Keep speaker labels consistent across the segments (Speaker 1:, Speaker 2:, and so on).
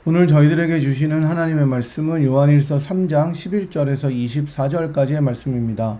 Speaker 1: 오늘 저희들에게 주시는 하나님의 말씀은 요한일서 3장 11절에서 24절까지의 말씀입니다.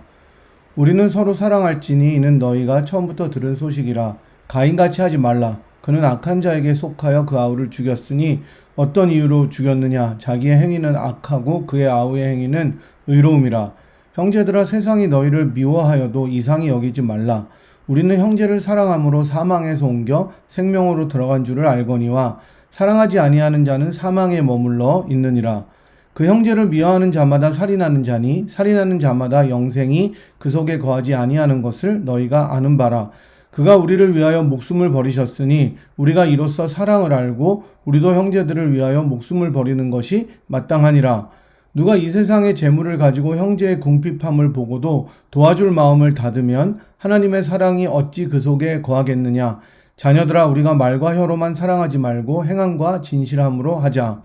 Speaker 1: 우리는 서로 사랑할지니 이는 너희가 처음부터 들은 소식이라. 가인같이 하지 말라. 그는 악한 자에게 속하여 그 아우를 죽였으니 어떤 이유로 죽였느냐? 자기의 행위는 악하고 그의 아우의 행위는 의로움이라. 형제들아, 세상이 너희를 미워하여도 이상히 여기지 말라. 우리는 형제를 사랑함으로 사망에서 옮겨 생명으로 들어간 줄을 알거니와 사랑하지 아니하는 자는 사망에 머물러 있느니라. 그 형제를 미워하는 자마다 살인하는 자니 살인하는 자마다 영생이 그 속에 거하지 아니하는 것을 너희가 아는 바라. 그가 우리를 위하여 목숨을 버리셨으니 우리가 이로써 사랑을 알고 우리도 형제들을 위하여 목숨을 버리는 것이 마땅하니라. 누가 이 세상의 재물을 가지고 형제의 궁핍함을 보고도 도와줄 마음을 닫으면 하나님의 사랑이 어찌 그 속에 거하겠느냐. 자녀들아, 우리가 말과 혀로만 사랑하지 말고 행함과 진실함으로 하자.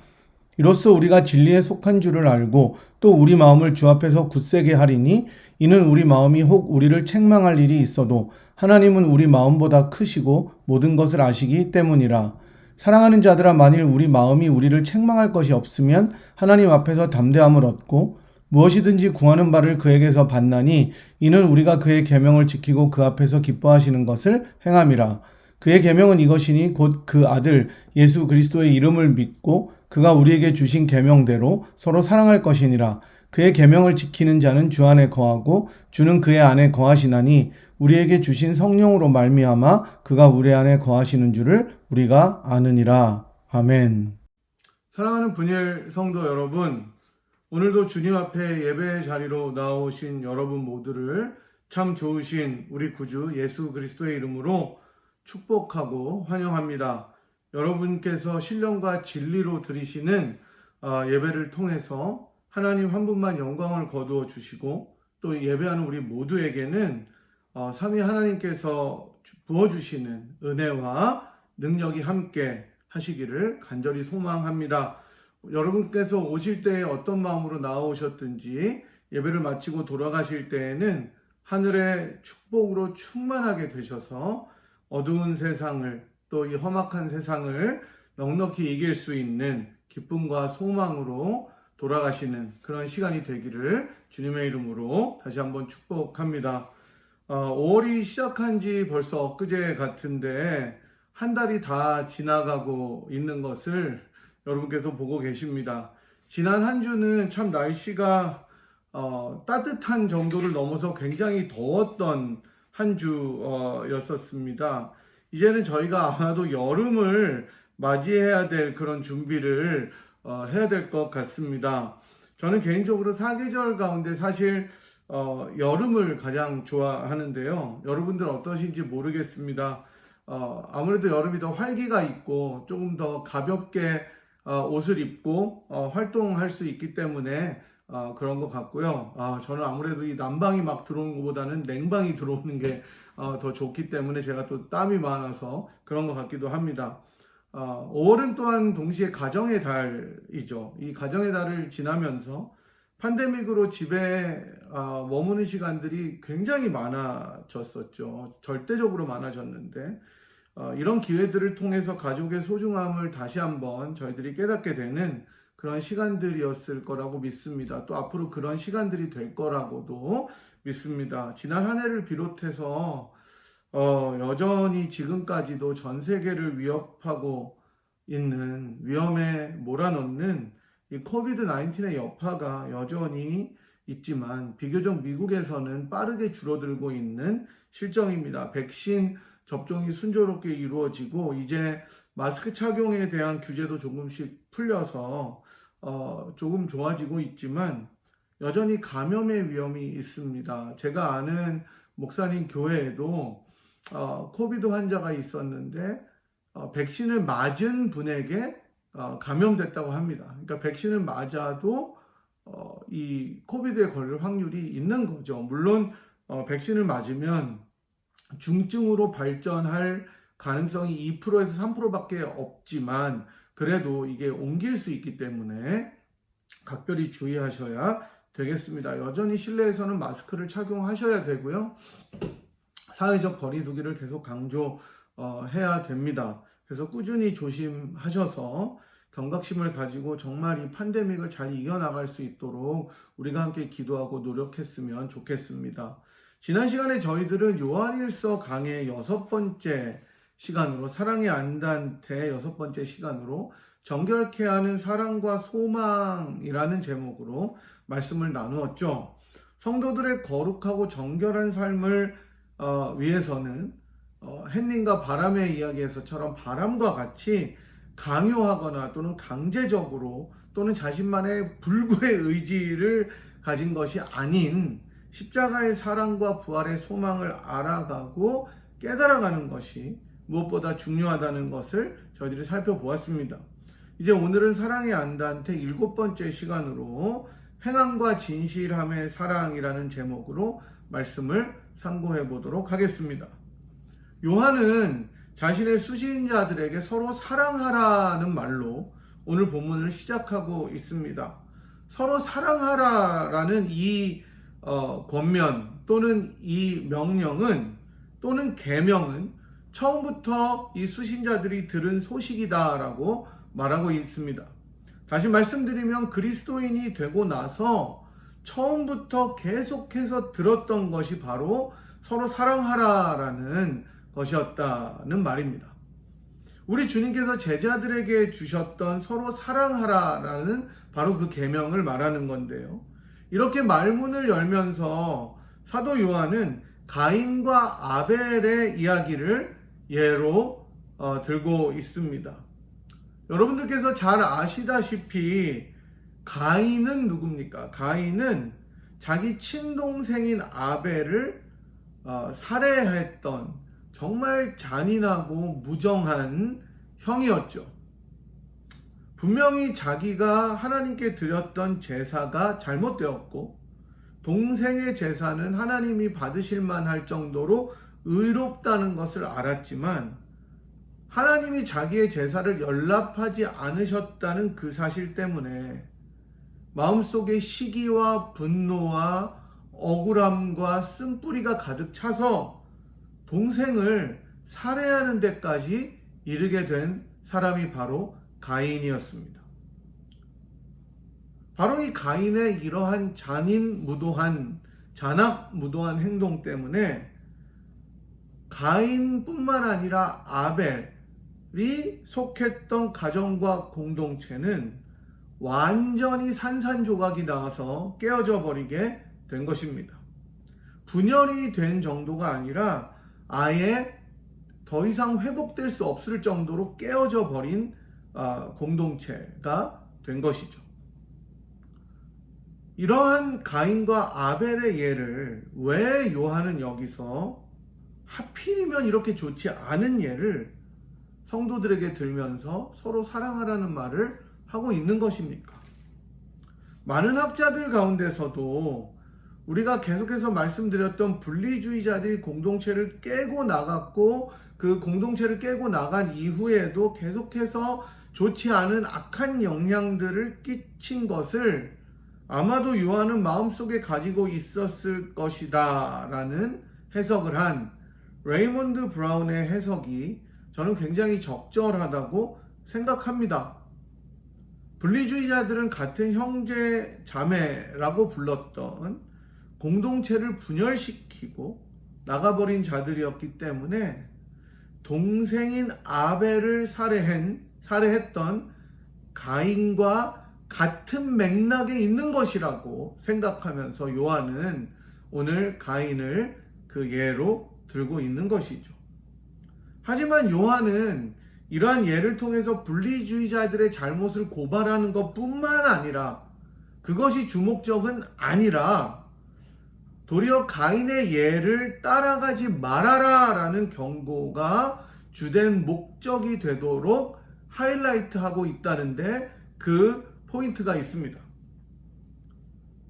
Speaker 1: 이로써 우리가 진리에 속한 줄을 알고 또 우리 마음을 주 앞에서 굳세게 하리니 이는 우리 마음이 혹 우리를 책망할 일이 있어도 하나님은 우리 마음보다 크시고 모든 것을 아시기 때문이라. 사랑하는 자들아, 만일 우리 마음이 우리를 책망할 것이 없으면 하나님 앞에서 담대함을 얻고 무엇이든지 구하는 바를 그에게서 받나니 이는 우리가 그의 계명을 지키고 그 앞에서 기뻐하시는 것을 행함이라. 그의 계명은 이것이니 곧 그 아들 예수 그리스도의 이름을 믿고 그가 우리에게 주신 계명대로 서로 사랑할 것이니라. 그의 계명을 지키는 자는 주 안에 거하고 주는 그의 안에 거하시나니 우리에게 주신 성령으로 말미암아 그가 우리 안에 거하시는 줄을 우리가 아느니라. 아멘. 사랑하는 분일 성도 여러분, 오늘도 주님 앞에 예배 자리로 나오신 여러분 모두를 참 좋으신 우리 구주 예수 그리스도의 이름으로 축복하고 환영합니다. 여러분께서 신령과 진리로 드리시는 예배를 통해서 하나님 한 분만 영광을 거두어 주시고 또 예배하는 우리 모두에게는 삼위 하나님께서 부어주시는 은혜와 능력이 함께 하시기를 간절히 소망합니다. 여러분께서 오실 때에 어떤 마음으로 나오셨든지 예배를 마치고 돌아가실 때에는 하늘의 축복으로 충만하게 되셔서 어두운 세상을 또 이 험악한 세상을 넉넉히 이길 수 있는 기쁨과 소망으로 돌아가시는 그런 시간이 되기를 주님의 이름으로 다시 한번 축복합니다. 5월이 시작한 지 벌써 엊그제 같은데 한 달이 다 지나가고 있는 것을 여러분께서 보고 계십니다. 지난 한 주는 참 날씨가 따뜻한 정도를 넘어서 굉장히 더웠던 한 주였었습니다. 이제는 저희가 아마도 여름을 맞이해야 될 그런 준비를 해야 될 것 같습니다. 저는 개인적으로 사계절 가운데 사실 여름을 가장 좋아하는데요. 여러분들 어떠신지 모르겠습니다. 아무래도 여름이 더 활기가 있고 조금 더 가볍게 옷을 입고 활동할 수 있기 때문에 그런 것 같고요. 저는 아무래도 이 난방이 막 들어오는 것보다는 냉방이 들어오는 게 더 좋기 때문에 제가 또 땀이 많아서 그런 것 같기도 합니다. 5월은 또한 동시에 가정의 달이죠. 이 가정의 달을 지나면서 팬데믹으로 집에 머무는 시간들이 굉장히 많아졌었죠. 절대적으로 많아졌는데 이런 기회들을 통해서 가족의 소중함을 다시 한번 저희들이 깨닫게 되는 그런 시간들이었을 거라고 믿습니다. 또 앞으로 그런 시간들이 될 거라고도 믿습니다. 지난 한 해를 비롯해서 여전히 지금까지도 전 세계를 위협하고 있는 위험에 몰아넣는 이 코비드-19의 여파가 여전히 있지만 비교적 미국에서는 빠르게 줄어들고 있는 실정입니다. 백신 접종이 순조롭게 이루어지고 이제 마스크 착용에 대한 규제도 조금씩 풀려서 조금 좋아지고 있지만 여전히 감염의 위험이 있습니다. 제가 아는 목사님 교회에도 코비드 환자가 있었는데 백신을 맞은 분에게 감염됐다고 합니다. 그러니까 백신을 맞아도 이 코비드에 걸릴 확률이 있는 거죠. 물론 백신을 맞으면 중증으로 발전할 가능성이 2%에서 3%밖에 없지만 그래도 이게 옮길 수 있기 때문에 각별히 주의하셔야 되겠습니다. 여전히 실내에서는 마스크를 착용하셔야 되고요. 사회적 거리두기를 계속 강조해야 됩니다. 그래서 꾸준히 조심하셔서 경각심을 가지고 정말 이 팬데믹을 잘 이겨나갈 수 있도록 우리가 함께 기도하고 노력했으면 좋겠습니다. 지난 시간에 저희들은 요한일서 강의 6번째 시간으로 사랑의 안단테 6번째 시간으로 정결케 하는 사랑과 소망이라는 제목으로 말씀을 나누었죠. 성도들의 거룩하고 정결한 삶을 위해서는 햇님과 바람의 이야기에서처럼 바람과 같이 강요하거나 또는 강제적으로 또는 자신만의 불굴의 의지를 가진 것이 아닌 십자가의 사랑과 부활의 소망을 알아가고 깨달아가는 것이 무엇보다 중요하다는 것을 저희들이 살펴보았습니다. 이제 오늘은 사랑의 안단테 7번째 시간으로 행함과 진실함의 사랑이라는 제목으로 말씀을 상고해 보도록 하겠습니다. 요한은 자신의 수신자들에게 서로 사랑하라는 말로 오늘 본문을 시작하고 있습니다. 서로 사랑하라라는 이 권면 또는 이 명령은 또는 계명은 처음부터 이 수신자들이 들은 소식이다라고 말하고 있습니다. 다시 말씀드리면 그리스도인이 되고 나서 처음부터 계속해서 들었던 것이 바로 서로 사랑하라라는 것이었다는 말입니다. 우리 주님께서 제자들에게 주셨던 서로 사랑하라라는 바로 그 계명을 말하는 건데요. 이렇게 말문을 열면서 사도 요한은 가인과 아벨의 이야기를 예로 들고 있습니다. 여러분들께서 잘 아시다시피 가인은 누굽니까? 가인은 자기 친동생인 아벨을 살해했던 정말 잔인하고 무정한 형이었죠. 분명히 자기가 하나님께 드렸던 제사가 잘못되었고 동생의 제사는 하나님이 받으실 만할 정도로 의롭다는 것을 알았지만 하나님이 자기의 제사를 연락하지 않으셨다는 그 사실 때문에 마음속에 시기와 분노와 억울함과 쓴뿌리가 가득 차서 동생을 살해하는 데까지 이르게 된 사람이 바로 가인이었습니다. 바로 이 가인의 이러한 잔악무도한 행동 때문에 가인뿐만 아니라 아벨이 속했던 가정과 공동체는 완전히 산산조각이 나와서 깨어져 버리게 된 것입니다. 분열이 된 정도가 아니라 아예 더 이상 회복될 수 없을 정도로 깨어져 버린 공동체가 된 것이죠. 이러한 가인과 아벨의 예를 왜 요한은 여기서 하필이면 이렇게 좋지 않은 예를 성도들에게 들면서 서로 사랑하라는 말을 하고 있는 것입니까? 많은 학자들 가운데서도 우리가 계속해서 말씀드렸던 분리주의자들이 공동체를 깨고 나갔고 그 공동체를 깨고 나간 이후에도 계속해서 좋지 않은 악한 영향들을 끼친 것을 아마도 요한은 마음속에 가지고 있었을 것이다 라는 해석을 한 레이먼드 브라운의 해석이 저는 굉장히 적절하다고 생각합니다. 분리주의자들은 같은 형제 자매라고 불렀던 공동체를 분열시키고 나가버린 자들이었기 때문에 동생인 아벨을 살해했던 가인과 같은 맥락에 있는 것이라고 생각하면서 요한은 오늘 가인을 그 예로 들고 있는 것이죠. 하지만 요한은 이러한 예를 통해서 분리주의자들의 잘못을 고발하는 것뿐만 아니라 그것이 주목적은 아니라 도리어 가인의 예를 따라가지 말아라 라는 경고가 주된 목적이 되도록 하이라이트하고 있다는데 그 포인트가 있습니다.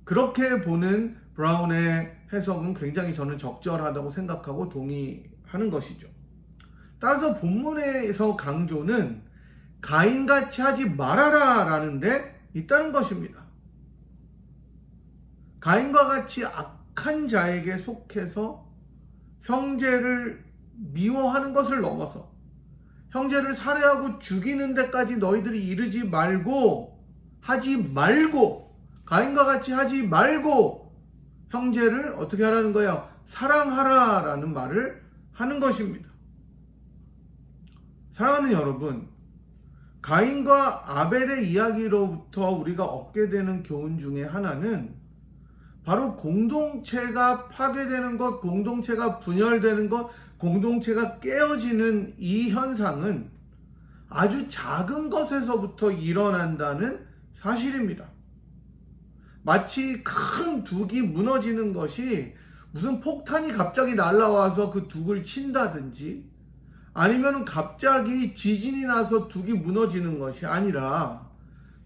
Speaker 1: 그렇게 보는 브라운의 해석은 굉장히 저는 적절하다고 생각하고 동의하는 것이죠. 따라서 본문에서 강조는 가인같이 하지 말아라 라는 데 있다는 것입니다. 가인과 같이 악한 자에게 속해서 형제를 미워하는 것을 넘어서 형제를 살해하고 죽이는 데까지 너희들이 이르지 말고, 가인과 같이 하지 말고 형제를 어떻게 하라는 거예요? 사랑하라라는 말을 하는 것입니다. 사랑하는 여러분, 가인과 아벨의 이야기로부터 우리가 얻게 되는 교훈 중에 하나는 바로 공동체가 파괴되는 것, 공동체가 분열되는 것, 공동체가 깨어지는 이 현상은 아주 작은 것에서부터 일어난다는 사실입니다. 마치 큰 둑이 무너지는 것이 무슨 폭탄이 갑자기 날아와서 그 둑을 친다든지, 아니면 갑자기 지진이 나서 둑이 무너지는 것이 아니라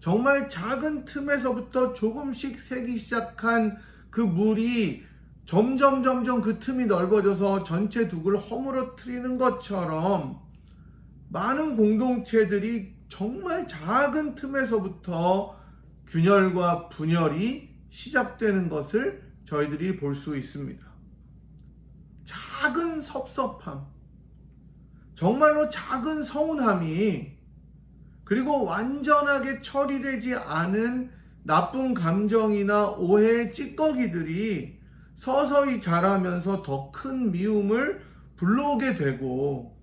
Speaker 1: 정말 작은 틈에서부터 조금씩 새기 시작한 그 물이 점점 그 틈이 넓어져서 전체 둑을 허물어뜨리는 것처럼 많은 공동체들이 정말 작은 틈에서부터 균열과 분열이 시작되는 것을 저희들이 볼 수 있습니다. 작은 섭섭함, 정말로 작은 서운함이, 그리고 완전하게 처리되지 않은 나쁜 감정이나 오해의 찌꺼기들이 서서히 자라면서 더 큰 미움을 불러오게 되고,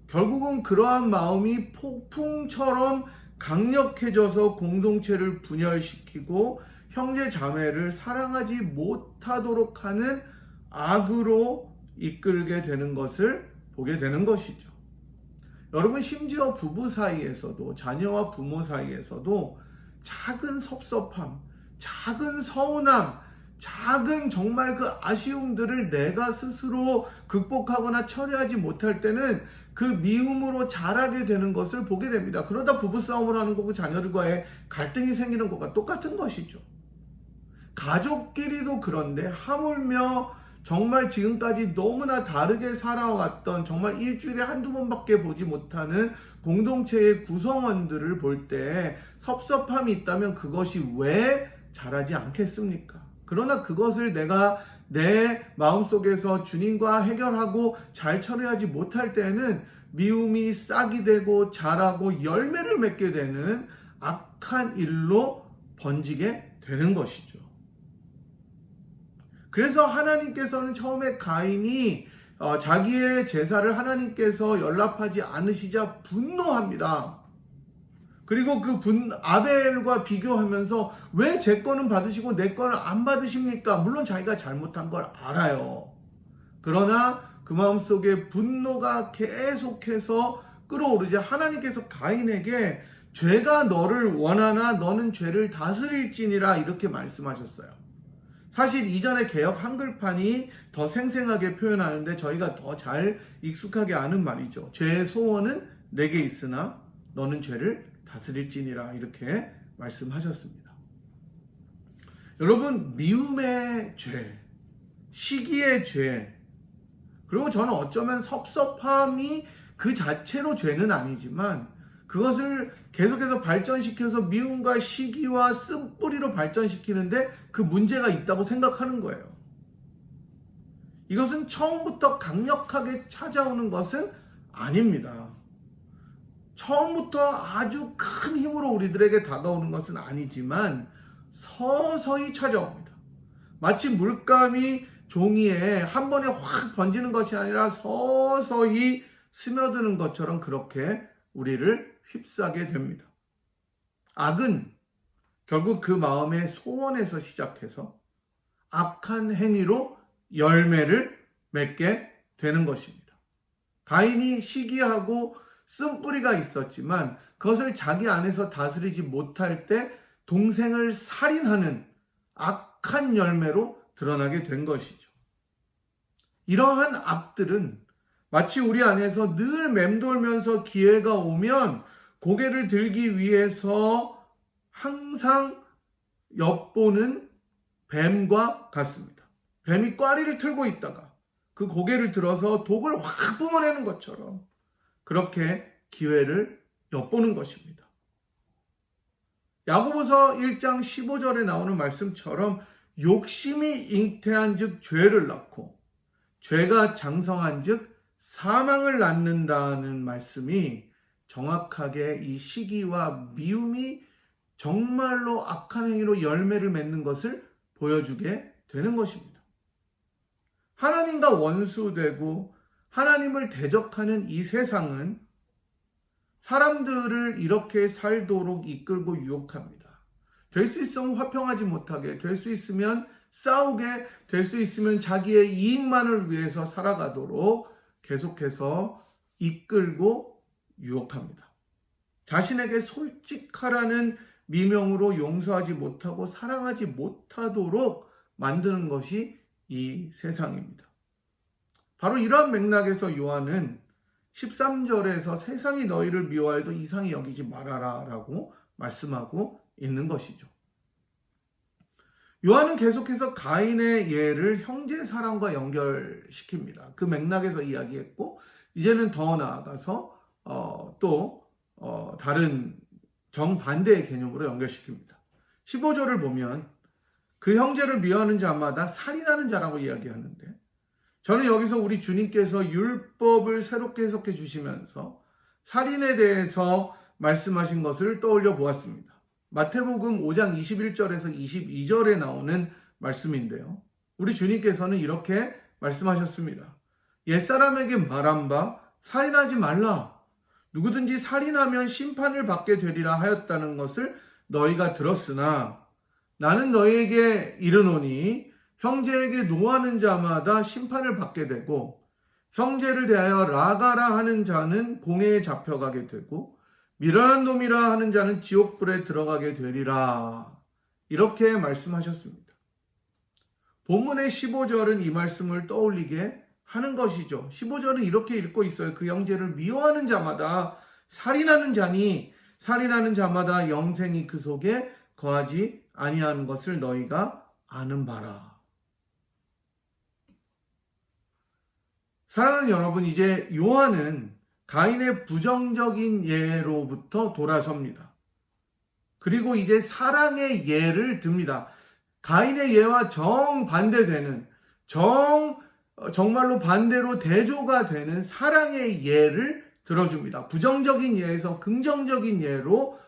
Speaker 1: 결국은 그러한 마음이 폭풍처럼 강력해져서 공동체를 분열시키고 형제 자매를 사랑하지 못하도록 하는 악으로 이끌게 되는 것을 보게 되는 것이죠. 여러분, 심지어 부부 사이에서도, 자녀와 부모 사이에서도 작은 섭섭함, 작은 서운함, 작은 정말 그 아쉬움들을 내가 스스로 극복하거나 처리하지 못할 때는 그 미움으로 자라게 되는 것을 보게 됩니다. 그러다 부부싸움을 하는 거고 자녀들과의 갈등이 생기는 것과 똑같은 것이죠. 가족끼리도 그런데 하물며 정말 지금까지 너무나 다르게 살아왔던, 정말 일주일에 한두 번밖에 보지 못하는 공동체의 구성원들을 볼 때 섭섭함이 있다면 그것이 왜 자라지 않겠습니까? 그러나 그것을 내가 내 마음속에서 주님과 해결하고 잘 처리하지 못할 때는 미움이 싹이 되고 자라고 열매를 맺게 되는 악한 일로 번지게 되는 것이죠. 그래서 하나님께서는 처음에 가인이 자기의 제사를 하나님께서 연락하지 않으시자 분노합니다. 그리고 그 아벨과 비교하면서 왜 제 거는 받으시고 내 거는 안 받으십니까? 물론 자기가 잘못한 걸 알아요. 그러나 그 마음속에 분노가 계속해서 끌어오르자 하나님께서 가인에게 죄가 너를 원하나 너는 죄를 다스릴지니라 이렇게 말씀하셨어요. 사실 이전의 개역 한글판이 더 생생하게 표현하는데 저희가 더 잘 익숙하게 아는 말이죠. 죄의 소원은 내게 있으나 너는 죄를 다스릴지니라 이렇게 말씀하셨습니다. 여러분, 미움의 죄, 시기의 죄, 그리고 저는 어쩌면 섭섭함이 그 자체로 죄는 아니지만 그것을 계속해서 발전시켜서 미움과 시기와 쓴뿌리로 발전시키는데 그 문제가 있다고 생각하는 거예요. 이것은 처음부터 강력하게 찾아오는 것은 아닙니다. 처음부터 아주 큰 힘으로 우리들에게 다가오는 것은 아니지만 서서히 찾아옵니다. 마치 물감이 종이에 한 번에 확 번지는 것이 아니라 서서히 스며드는 것처럼 그렇게 우리를 휩싸게 됩니다. 악은 결국 그 마음의 소원에서 시작해서 악한 행위로 열매를 맺게 되는 것입니다. 가인이 시기하고 쓴뿌리가 있었지만 그것을 자기 안에서 다스리지 못할 때 동생을 살인하는 악한 열매로 드러나게 된 것이죠. 이러한 악들은 마치 우리 안에서 늘 맴돌면서 기회가 오면 고개를 들기 위해서 항상 엿보는 뱀과 같습니다. 뱀이 꽈리를 틀고 있다가 그 고개를 들어서 독을 확 뿜어내는 것처럼 그렇게 기회를 엿보는 것입니다. 야고보서 1장 15절에 나오는 말씀처럼 욕심이 잉태한 즉 죄를 낳고 죄가 장성한 즉 사망을 낳는다는 말씀이 정확하게 이 시기와 미움이 정말로 악한 행위로 열매를 맺는 것을 보여주게 되는 것입니다. 하나님과 원수되고 하나님을 대적하는 이 세상은 사람들을 이렇게 살도록 이끌고 유혹합니다. 될 수 있으면 화평하지 못하게, 될 수 있으면 싸우게, 될 수 있으면 자기의 이익만을 위해서 살아가도록 계속해서 이끌고 유혹합니다. 자신에게 솔직하라는 미명으로 용서하지 못하고 사랑하지 못하도록 만드는 것이 이 세상입니다. 바로 이러한 맥락에서 요한은 13절에서 세상이 너희를 미워해도 이상히 여기지 말아라 라고 말씀하고 있는 것이죠. 요한은 계속해서 가인의 예를 형제 사랑과 연결시킵니다. 그 맥락에서 이야기했고 이제는 더 나아가서 다른 정반대의 개념으로 연결시킵니다. 15절을 보면 그 형제를 미워하는 자마다 살인하는 자라고 이야기하는데 저는 여기서 우리 주님께서 율법을 새롭게 해석해 주시면서 살인에 대해서 말씀하신 것을 떠올려 보았습니다. 마태복음 5장 21절에서 22절에 나오는 말씀인데요. 우리 주님께서는 이렇게 말씀하셨습니다. 옛사람에게 말한 바 살인하지 말라. 누구든지 살인하면 심판을 받게 되리라 하였다는 것을 너희가 들었으나 나는 너희에게 이르노니 형제에게 노하는 자마다 심판을 받게 되고 형제를 대하여 라가라 하는 자는 공회에 잡혀가게 되고 미련한 놈이라 하는 자는 지옥불에 들어가게 되리라. 이렇게 말씀하셨습니다. 본문의 15절은 이 말씀을 떠올리게 하는 것이죠. 15절은 이렇게 읽고 있어요. 그 형제를 미워하는 자마다 살인하는 자니 살인하는 자마다 영생이 그 속에 거하지 아니하는 것을 너희가 아는 바라. 사랑하는 여러분, 이제 요한은 가인의 부정적인 예로부터 돌아섭니다. 그리고 이제 사랑의 예를 듭니다. 가인의 예와 정반대되는 정말로 반대로 대조가 되는 사랑의 예를 들어줍니다. 부정적인 예에서 긍정적인 예로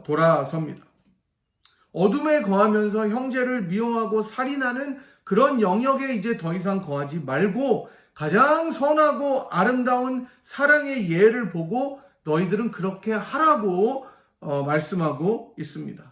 Speaker 1: 돌아섭니다. 어둠에 거하면서 형제를 미워하고 살인하는 그런 영역에 이제 더 이상 거하지 말고 가장 선하고 아름다운 사랑의 예를 보고 너희들은 그렇게 하라고 말씀하고 있습니다.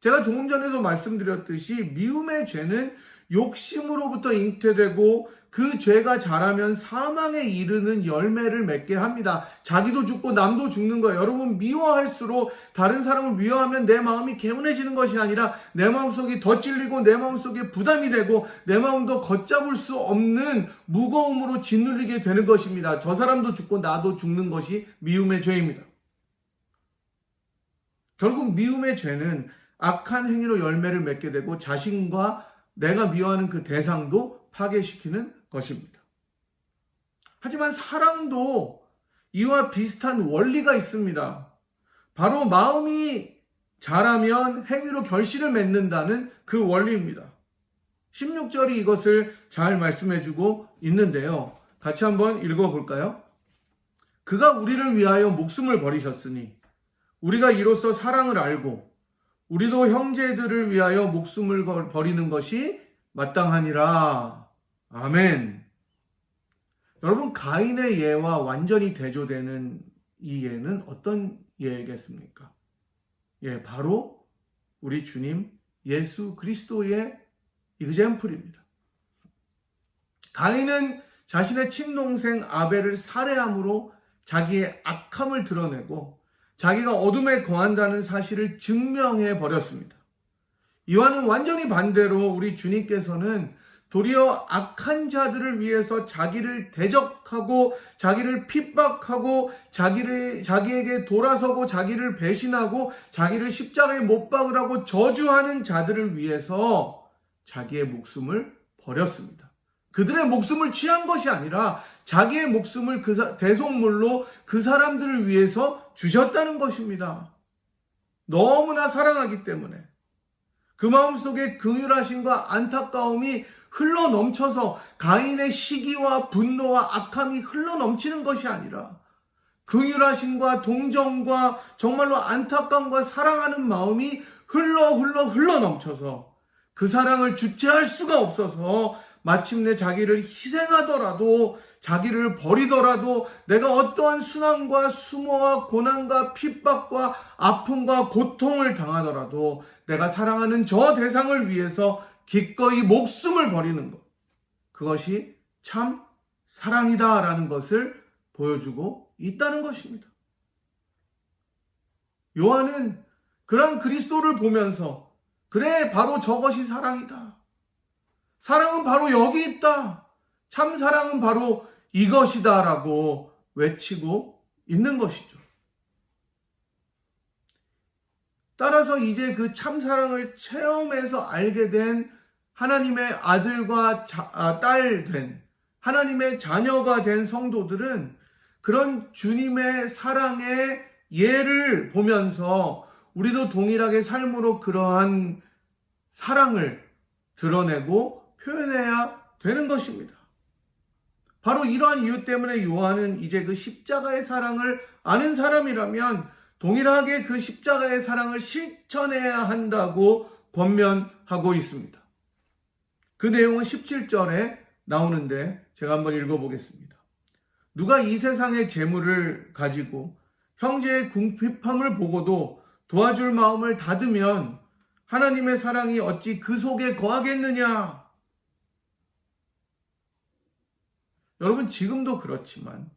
Speaker 1: 제가 조금 전에도 말씀드렸듯이 미움의 죄는 욕심으로부터 잉태되고 그 죄가 자라면 사망에 이르는 열매를 맺게 합니다. 자기도 죽고 남도 죽는 거예요. 여러분, 미워할수록 다른 사람을 미워하면 내 마음이 개운해지는 것이 아니라 내 마음속이 더 찔리고 내 마음속에 부담이 되고 내 마음도 걷잡을 수 없는 무거움으로 짓눌리게 되는 것입니다. 저 사람도 죽고 나도 죽는 것이 미움의 죄입니다. 결국 미움의 죄는 악한 행위로 열매를 맺게 되고 자신과 내가 미워하는 그 대상도 파괴시키는 것입니다. 하지만 사랑도 이와 비슷한 원리가 있습니다. 바로 마음이 자라면 행위로 결실을 맺는다는 그 원리입니다. 16절이 이것을 잘 말씀해주고 있는데요. 같이 한번 읽어볼까요? 그가 우리를 위하여 목숨을 버리셨으니 우리가 이로써 사랑을 알고 우리도 형제들을 위하여 목숨을 버리는 것이 마땅하니라. 아멘. 여러분, 가인의 예와 완전히 대조되는 이 예는 어떤 예겠습니까? 예, 바로 우리 주님 예수 그리스도의 example입니다. 가인은 자신의 친동생 아벨을 살해함으로 자기의 악함을 드러내고 자기가 어둠에 거한다는 사실을 증명해 버렸습니다. 이와는 완전히 반대로 우리 주님께서는 도리어 악한 자들을 위해서 자기를 대적하고 자기를 핍박하고 자기에게 돌아서고 자기를 배신하고 자기를 십자가에 못 박으라고 저주하는 자들을 위해서 자기의 목숨을 버렸습니다. 그들의 목숨을 취한 것이 아니라 자기의 목숨을 대속물로 그 사람들을 위해서 주셨다는 것입니다. 너무나 사랑하기 때문에 그 마음속에 긍휼하심과 안타까움이 흘러넘쳐서 가인의 시기와 분노와 악함이 흘러넘치는 것이 아니라 긍휼하심과 동정과 정말로 안타까움과 사랑하는 마음이 흘러 넘쳐서 그 사랑을 주체할 수가 없어서 마침내 자기를 희생하더라도, 자기를 버리더라도, 내가 어떠한 순환과 수모와 고난과 핍박과 아픔과 고통을 당하더라도 내가 사랑하는 저 대상을 위해서 기꺼이 목숨을 버리는 것, 그것이 참 사랑이다라는 것을 보여주고 있다는 것입니다. 요한은 그런 그리스도를 보면서, 그래, 바로 저것이 사랑이다. 사랑은 바로 여기 있다. 참 사랑은 바로 이것이다 라고 외치고 있는 것이죠. 따라서 이제 그 참 사랑을 체험해서 알게 된 하나님의 아들과 딸 된, 하나님의 자녀가 된 성도들은 그런 주님의 사랑의 예를 보면서 우리도 동일하게 삶으로 그러한 사랑을 드러내고 표현해야 되는 것입니다. 바로 이러한 이유 때문에 요한은 이제 그 십자가의 사랑을 아는 사람이라면 동일하게 그 십자가의 사랑을 실천해야 한다고 권면하고 있습니다. 그 내용은 17절에 나오는데 제가 한번 읽어보겠습니다. 누가 이 세상의 재물을 가지고 형제의 궁핍함을 보고도 도와줄 마음을 닫으면 하나님의 사랑이 어찌 그 속에 거하겠느냐? 여러분, 지금도 그렇지만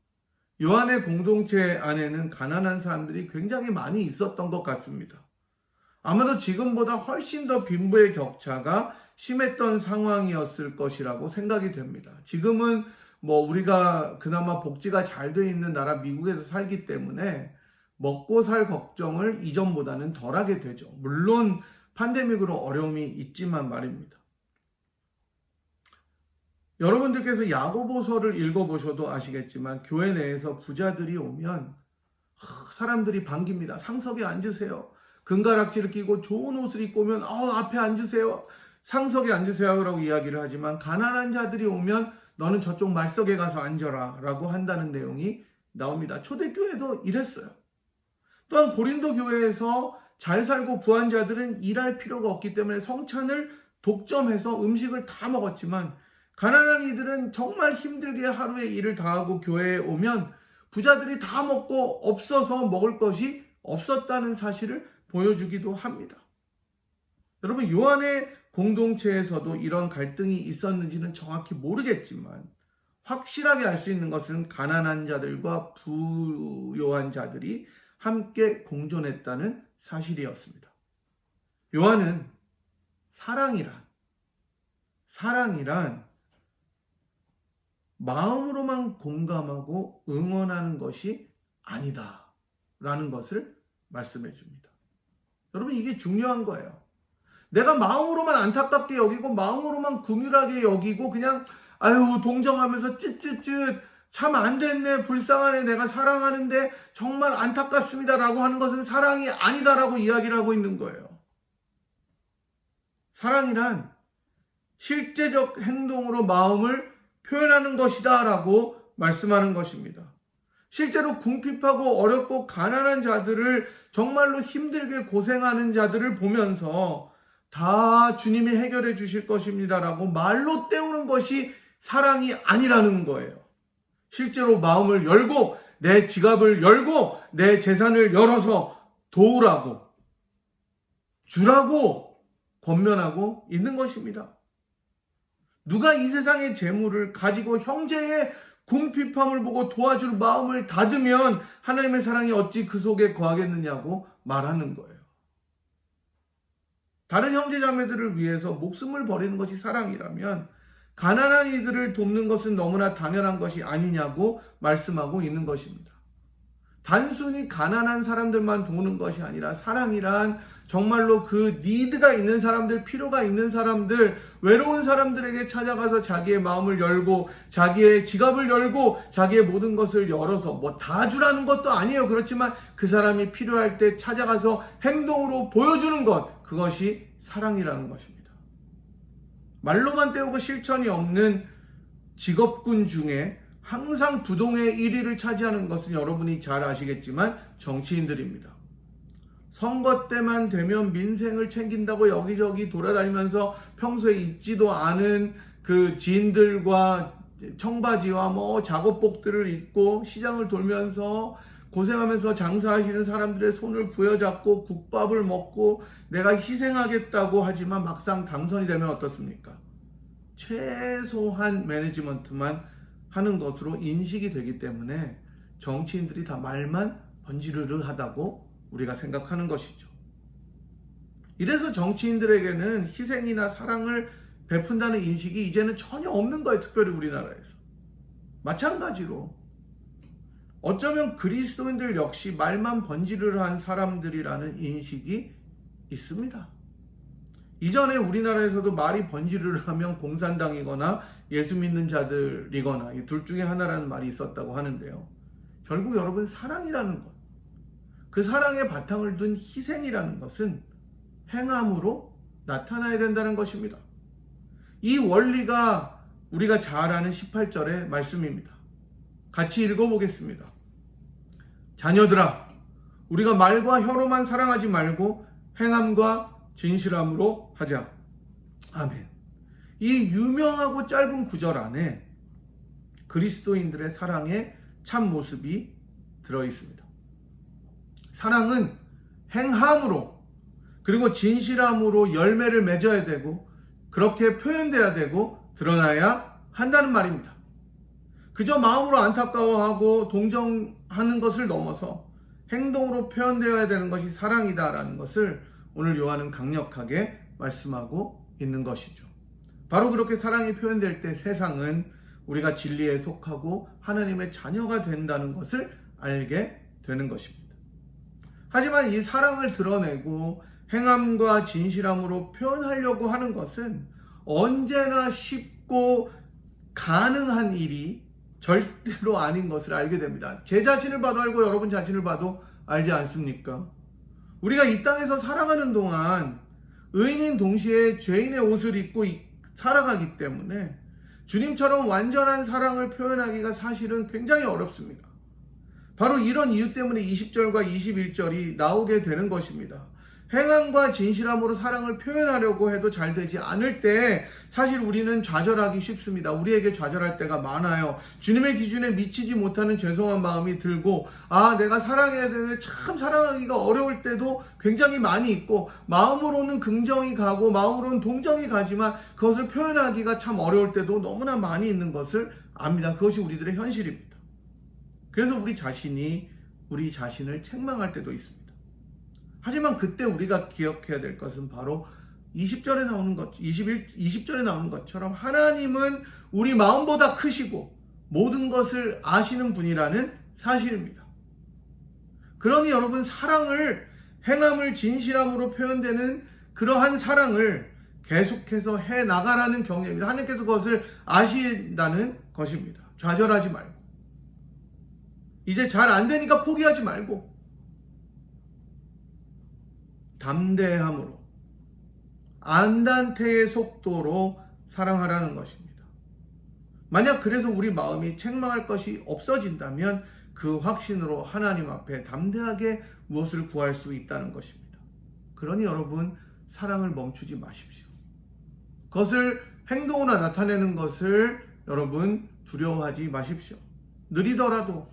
Speaker 1: 요한의 공동체 안에는 가난한 사람들이 굉장히 많이 있었던 것 같습니다. 아마도 지금보다 훨씬 더 빈부의 격차가 심했던 상황이었을 것이라고 생각이 됩니다. 지금은 우리가 그나마 복지가 잘 돼 있는 나라 미국에서 살기 때문에 먹고 살 걱정을 이전보다는 덜하게 되죠. 물론 팬데믹으로 어려움이 있지만 말입니다. 여러분들께서 야고보서를 읽어보셔도 아시겠지만 교회 내에서 부자들이 오면 사람들이 반깁니다. 상석에 앉으세요. 금가락지를 끼고 좋은 옷을 입고 오면 앞에 앉으세요. 상석에 앉으세요 라고 이야기를 하지만 가난한 자들이 오면 너는 저쪽 말석에 가서 앉아라 라고 한다는 내용이 나옵니다. 초대교회도 이랬어요. 또한 고린도 교회에서 잘 살고 부한 자들은 일할 필요가 없기 때문에 성찬을 독점해서 음식을 다 먹었지만 가난한 이들은 정말 힘들게 하루에 일을 다하고 교회에 오면 부자들이 다 먹고 없어서 먹을 것이 없었다는 사실을 보여주기도 합니다. 여러분, 요한의 공동체에서도 이런 갈등이 있었는지는 정확히 모르겠지만 확실하게 알 수 있는 것은 가난한 자들과 부요한 자들이 함께 공존했다는 사실이었습니다. 요한은 사랑이란 마음으로만 공감하고 응원하는 것이 아니다 라는 것을 말씀해 줍니다. 여러분, 이게 중요한 거예요. 내가 마음으로만 안타깝게 여기고 마음으로만 긍휼하게 여기고 그냥 동정하면서 쯧쯧쯧 참 안 됐네, 불쌍하네, 내가 사랑하는데 정말 안타깝습니다 라고 하는 것은 사랑이 아니다라고 이야기를 하고 있는 거예요. 사랑이란 실제적 행동으로 마음을 표현하는 것이다 라고 말씀하는 것입니다. 실제로 궁핍하고 어렵고 가난한 자들을, 정말로 힘들게 고생하는 자들을 보면서 다 주님이 해결해 주실 것입니다 라고 말로 때우는 것이 사랑이 아니라는 거예요. 실제로 마음을 열고 내 지갑을 열고 내 재산을 열어서 도우라고, 주라고 권면하고 있는 것입니다. 누가 이 세상의 재물을 가지고 형제의 궁핍함을 보고 도와줄 마음을 닫으면 하나님의 사랑이 어찌 그 속에 거하겠느냐고 말하는 거예요. 다른 형제자매들을 위해서 목숨을 버리는 것이 사랑이라면 가난한 이들을 돕는 것은 너무나 당연한 것이 아니냐고 말씀하고 있는 것입니다. 단순히 가난한 사람들만 도우는 것이 아니라 사랑이란 정말로 그 니드가 있는 사람들, 필요가 있는 사람들, 외로운 사람들에게 찾아가서 자기의 마음을 열고 자기의 지갑을 열고 자기의 모든 것을 열어서 다 주라는 것도 아니에요. 그렇지만 그 사람이 필요할 때 찾아가서 행동으로 보여주는 것, 그것이 사랑이라는 것입니다. 말로만 때우고 실천이 없는 직업군 중에 항상 부동의 1위를 차지하는 것은 여러분이 잘 아시겠지만 정치인들입니다. 선거 때만 되면 민생을 챙긴다고 여기저기 돌아다니면서 평소에 입지도 않은 그 지인들과 청바지와 작업복들을 입고 시장을 돌면서 고생하면서 장사하시는 사람들의 손을 부여잡고 국밥을 먹고 내가 희생하겠다고 하지만 막상 당선이 되면 어떻습니까? 최소한 매니지먼트만 하는 것으로 인식이 되기 때문에 정치인들이 다 말만 번지르르 하다고 우리가 생각하는 것이죠. 이래서 정치인들에게는 희생이나 사랑을 베푼다는 인식이 이제는 전혀 없는 거예요. 특별히 우리나라에서. 마찬가지로 어쩌면 그리스도인들 역시 말만 번지르르한 사람들이라는 인식이 있습니다. 이전에 우리나라에서도 말이 번지르르하면 공산당이거나 예수 믿는 자들이거나 이 둘 중에 하나라는 말이 있었다고 하는데요. 결국 여러분 사랑이라는 것, 그 사랑의 바탕을 둔 희생이라는 것은 행함으로 나타나야 된다는 것입니다. 이 원리가 우리가 잘 아는 18절의 말씀입니다. 같이 읽어보겠습니다. 자녀들아, 우리가 말과 혀로만 사랑하지 말고 행함과 진실함으로 하자. 아멘. 이 유명하고 짧은 구절 안에 그리스도인들의 사랑의 참 모습이 들어있습니다. 사랑은 행함으로 그리고 진실함으로 열매를 맺어야 되고 그렇게 표현돼야 되고 드러나야 한다는 말입니다. 그저 마음으로 안타까워하고 동정하는 것을 넘어서 행동으로 표현되어야 되는 것이 사랑이다라는 것을 오늘 요한은 강력하게 말씀하고 있는 것이죠. 바로 그렇게 사랑이 표현될 때 세상은 우리가 진리에 속하고 하나님의 자녀가 된다는 것을 알게 되는 것입니다. 하지만 이 사랑을 드러내고 행함과 진실함으로 표현하려고 하는 것은 언제나 쉽고 가능한 일이 절대로 아닌 것을 알게 됩니다. 제 자신을 봐도 알고 여러분 자신을 봐도 알지 않습니까? 우리가 이 땅에서 살아가는 동안 의인인 동시에 죄인의 옷을 입고 살아가기 때문에 주님처럼 완전한 사랑을 표현하기가 사실은 굉장히 어렵습니다. 바로 이런 이유 때문에 20절과 21절이 나오게 되는 것입니다. 행함과 진실함으로 사랑을 표현하려고 해도 잘 되지 않을 때 사실 우리는 좌절하기 쉽습니다. 우리에게 좌절할 때가 많아요. 주님의 기준에 미치지 못하는 죄송한 마음이 들고 내가 사랑해야 되는데 참 사랑하기가 어려울 때도 굉장히 많이 있고 마음으로는 긍정이 가고 마음으로는 동정이 가지만 그것을 표현하기가 참 어려울 때도 너무나 많이 있는 것을 압니다. 그것이 우리들의 현실입니다. 그래서 우리 자신이 우리 자신을 책망할 때도 있습니다. 하지만 그때 우리가 기억해야 될 것은 바로 20절에 나오는 것처럼 하나님은 우리 마음보다 크시고 모든 것을 아시는 분이라는 사실입니다. 그러니 여러분 사랑을 행함을 진실함으로 표현되는 그러한 사랑을 계속해서 해나가라는 격려입니다. 하나님께서 그것을 아신다는 것입니다. 좌절하지 말고 이제 잘 안되니까 포기하지 말고 담대함으로 안단테의 속도로 사랑하라는 것입니다. 만약 그래서 우리 마음이 책망할 것이 없어진다면 그 확신으로 하나님 앞에 담대하게 무엇을 구할 수 있다는 것입니다. 그러니 여러분 사랑을 멈추지 마십시오. 그것을 행동으로 나타내는 것을 여러분 두려워하지 마십시오. 느리더라도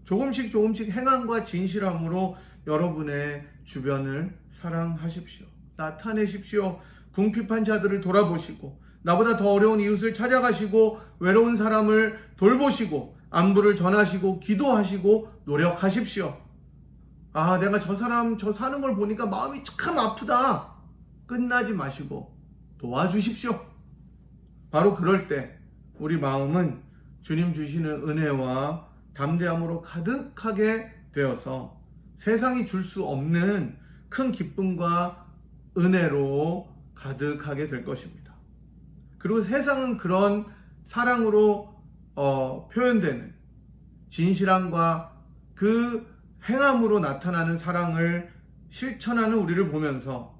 Speaker 1: 조금씩 행함과 진실함으로 여러분의 주변을 사랑하십시오. 나타내십시오. 궁핍한 자들을 돌아보시고 나보다 더 어려운 이웃을 찾아가시고 외로운 사람을 돌보시고 안부를 전하시고 기도하시고 노력하십시오. 내가 저 사람 사는 걸 보니까 마음이 참 아프다. 끝나지 마시고 도와주십시오. 바로 그럴 때 우리 마음은 주님 주시는 은혜와 담대함으로 가득하게 되어서 세상이 줄 수 없는 큰 기쁨과 은혜로 가득하게 될 것입니다. 그리고 세상은 그런 사랑으로 표현되는 진실함과 그 행함으로 나타나는 사랑을 실천하는 우리를 보면서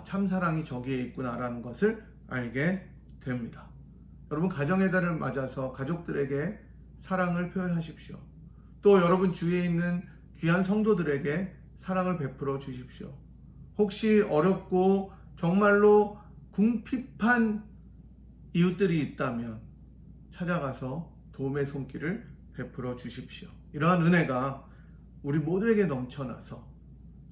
Speaker 1: 참 사랑이 저기에 있구나라는 것을 알게 됩니다. 여러분 가정의 달을 맞아서 가족들에게 사랑을 표현하십시오. 또 여러분 주위에 있는 귀한 성도들에게 사랑을 베풀어 주십시오. 혹시 어렵고 정말로 궁핍한 이웃들이 있다면 찾아가서 도움의 손길을 베풀어 주십시오. 이러한 은혜가 우리 모두에게 넘쳐나서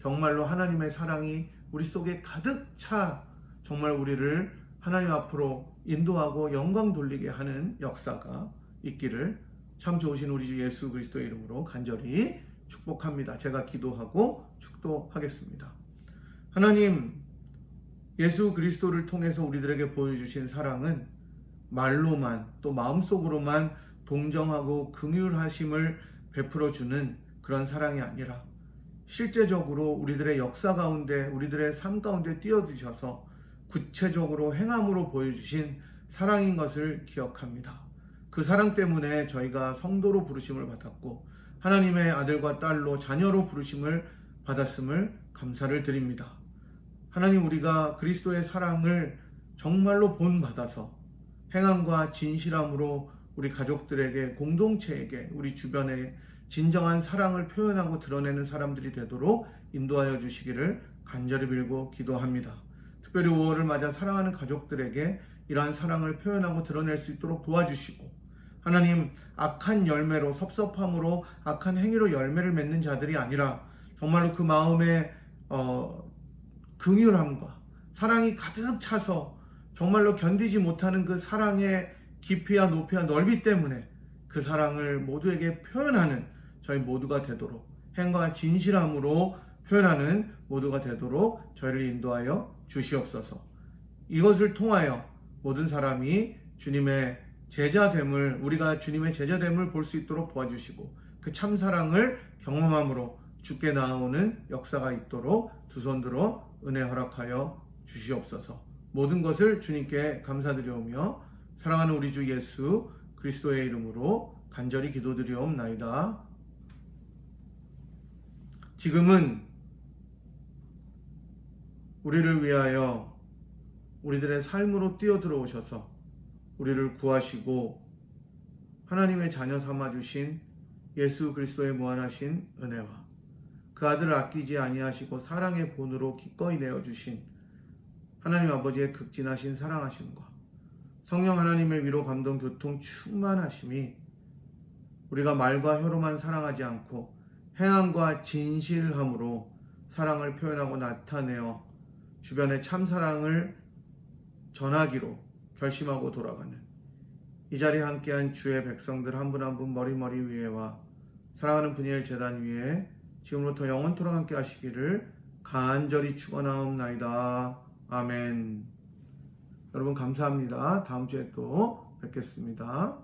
Speaker 1: 정말로 하나님의 사랑이 우리 속에 가득 차 정말 우리를 하나님 앞으로 인도하고 영광 돌리게 하는 역사가 있기를 참 좋으신 우리 주 예수 그리스도의 이름으로 간절히 축복합니다. 제가 기도하고 축도하겠습니다. 하나님, 예수 그리스도를 통해서 우리들에게 보여주신 사랑은 말로만 또 마음속으로만 동정하고 긍휼하심을 베풀어주는 그런 사랑이 아니라 실제적으로 우리들의 역사 가운데 우리들의 삶 가운데 뛰어드셔서 구체적으로 행함으로 보여주신 사랑인 것을 기억합니다. 그 사랑 때문에 저희가 성도로 부르심을 받았고 하나님의 아들과 딸로 자녀로 부르심을 받았음을 감사를 드립니다. 하나님, 우리가 그리스도의 사랑을 정말로 본받아서 행함과 진실함으로 우리 가족들에게, 공동체에게, 우리 주변에 진정한 사랑을 표현하고 드러내는 사람들이 되도록 인도하여 주시기를 간절히 빌고 기도합니다. 특별히 5월을 맞아 사랑하는 가족들에게 이러한 사랑을 표현하고 드러낼 수 있도록 도와주시고, 하나님, 악한 열매로, 섭섭함으로, 악한 행위로 열매를 맺는 자들이 아니라 정말로 그 마음에 긍휼함과 사랑이 가득 차서 정말로 견디지 못하는 그 사랑의 깊이와 높이와 넓이 때문에 그 사랑을 모두에게 표현하는 저희 모두가 되도록, 행과 진실함으로 표현하는 모두가 되도록 저희를 인도하여 주시옵소서. 이것을 통하여 모든 사람이 주님의 제자됨을, 우리가 주님의 제자됨을 볼 수 있도록 도와주시고 그 참사랑을 경험함으로 주께 나아오는 역사가 있도록 두 손 들어 은혜 허락하여 주시옵소서. 모든 것을 주님께 감사드리오며 사랑하는 우리 주 예수 그리스도의 이름으로 간절히 기도드리옵나이다. 지금은 우리를 위하여 우리들의 삶으로 뛰어들어오셔서 우리를 구하시고 하나님의 자녀 삼아주신 예수 그리스도의 무한하신 은혜와 그 아들을 아끼지 아니하시고 사랑의 본으로 기꺼이 내어주신 하나님 아버지의 극진하신 사랑하심과 성령 하나님의 위로 감동 교통 충만하심이 우리가 말과 혀로만 사랑하지 않고 행함과 진실함으로 사랑을 표현하고 나타내어 주변에 참사랑을 전하기로 결심하고 돌아가는 이 자리에 함께한 주의 백성들 한 분 한 분 머리 위에와 사랑하는 분이엘 제단 위에 지금부터 영원토록 함께 하시기를 간절히 축원하옵나이다. 아멘. 여러분 감사합니다. 다음 주에 또 뵙겠습니다.